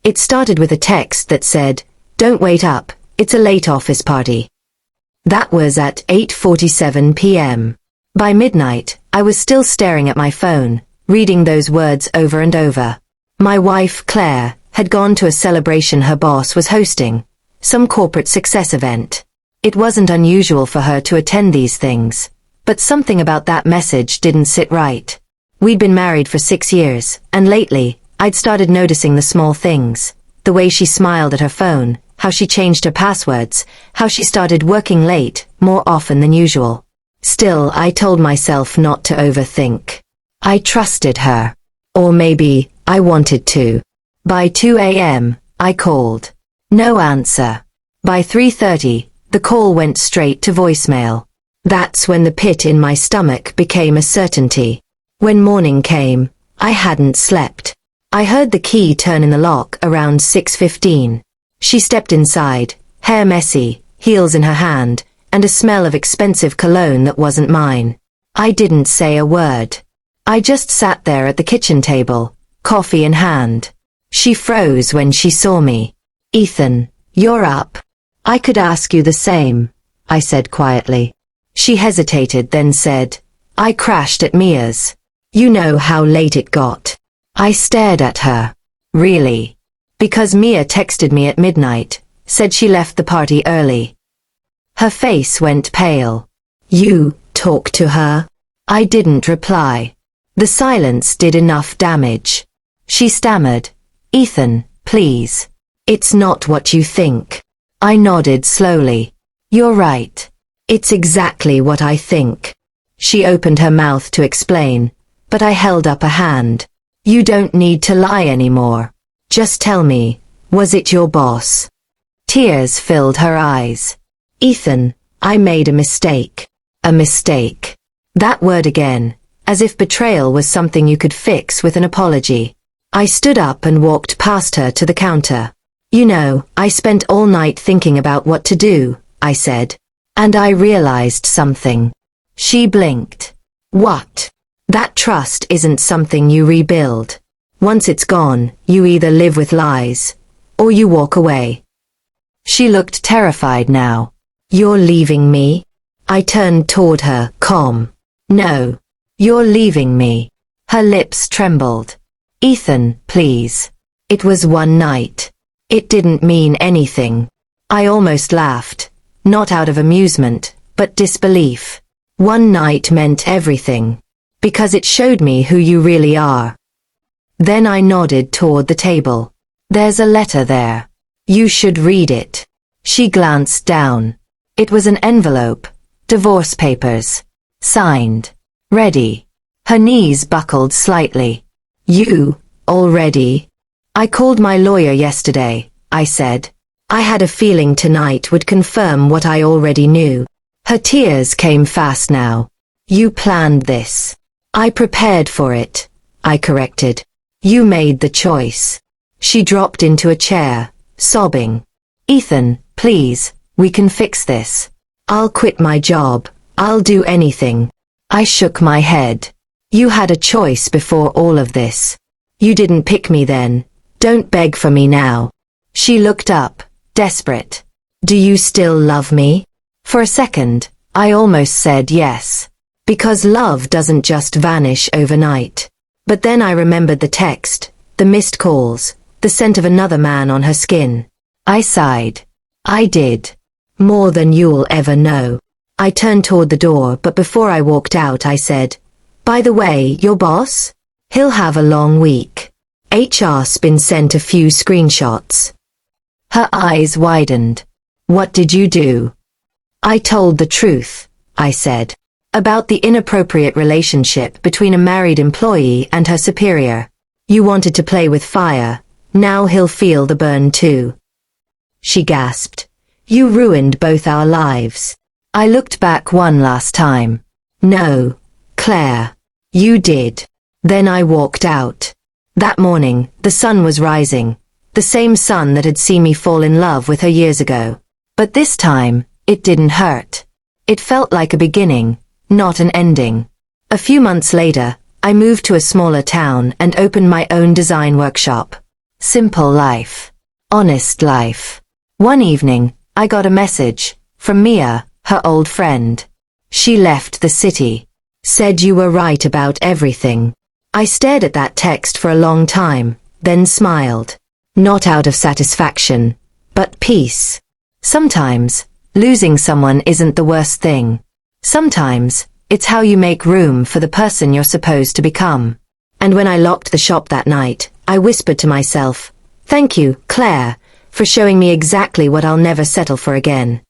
It started with a text that said, "Don't wait up, it's a late office party." That was at 8:47 p.m. By midnight, I was still staring at my phone, reading those words over and over. My wife, Claire, had gone to a celebration her boss was hosting, some corporate success event. It wasn't unusual for her to attend these things, but something about that message didn't sit right. We'd been married for 6 years, and lately, I'd started noticing the small things, the way she smiled at her phone, how she changed her passwords, how she started working late, more often than usual. Still, I told myself not to overthink. I trusted her. Or maybe, I wanted to. By 2 a.m., I called. No answer. By 3:30, the call went straight to voicemail. That's when the pit in my stomach became a certainty. When morning came, I hadn't slept. I heard the key turn in the lock around 6:15. She stepped inside, hair messy, heels in her hand, and a smell of expensive cologne that wasn't mine. I didn't say a word. I just sat there at the kitchen table, coffee in hand. She froze when she saw me. "Ethan, you're up. I could ask you the same," I said quietly. She hesitated, then said, "I crashed at Mia's. You know how late it got." I stared at her. "Really?" "Because Mia texted me at midnight, said she left the party early." Her face went pale. "You talked to her?" I didn't reply. The silence did enough damage. She stammered, "Ethan, please. It's not what you think." I nodded slowly. "You're right. It's exactly what I think." She opened her mouth to explain, but I held up a hand. "You don't need to lie anymore. Just tell me, was it your boss?" Tears filled her eyes. "Ethan, I made a mistake." A mistake. That word again, as if betrayal was something you could fix with an apology. I stood up and walked past her to the counter. "You know, I spent all night thinking about what to do," I said. "And I realized something." She blinked. "What?" "That trust isn't something you rebuild. Once it's gone, you either live with lies, or you walk away." She looked terrified now. "You're leaving me?" I turned toward her, calm. "No. You're leaving me." Her lips trembled. "Ethan, please. It was one night. It didn't mean anything." I almost laughed, not out of amusement, but disbelief. One night meant everything, because it showed me who you really are. Then I nodded toward the table. "There's a letter there. You should read it." She glanced down. It was an envelope, divorce papers, signed, "Ready." Her knees buckled slightly. "You, already?" "I called my lawyer yesterday," I said. "I had a feeling tonight would confirm what I already knew." Her tears came fast now. "You planned this." "I prepared for it," I corrected. "You made the choice." She dropped into a chair, sobbing. "Ethan, please, we can fix this. I'll quit my job. I'll do anything." I shook my head. "You had a choice before all of this. You didn't pick me then. Don't beg for me now." She looked up, desperate. "Do you still love me?" For a second, I almost said yes. Because love doesn't just vanish overnight. But then I remembered the text, the missed calls, the scent of another man on her skin. I sighed. "I did. More than you'll ever know." I turned toward the door, but before I walked out I said, "By the way, your boss? He'll have a long week. HR's been sent a few screenshots." Her eyes widened. "What did you do?" "I told the truth," I said. "About the inappropriate relationship between a married employee and her superior. You wanted to play with fire. Now he'll feel the burn too." She gasped. "You ruined both our lives." I looked back one last time. "No, Claire. You did." Then I walked out. That morning, the sun was rising. The same sun that had seen me fall in love with her years ago. But this time, it didn't hurt. It felt like a beginning, not an ending. A few months later, I moved to a smaller town and opened my own design workshop. Simple life. Honest life. One evening, I got a message from Mia, her old friend. She left the city. Said you were right about everything. I stared at that text for a long time, then smiled. Not out of satisfaction, but peace. Sometimes, losing someone isn't the worst thing. Sometimes, it's how you make room for the person you're supposed to become. And when I locked the shop that night, I whispered to myself, "Thank you, Claire, for showing me exactly what I'll never settle for again."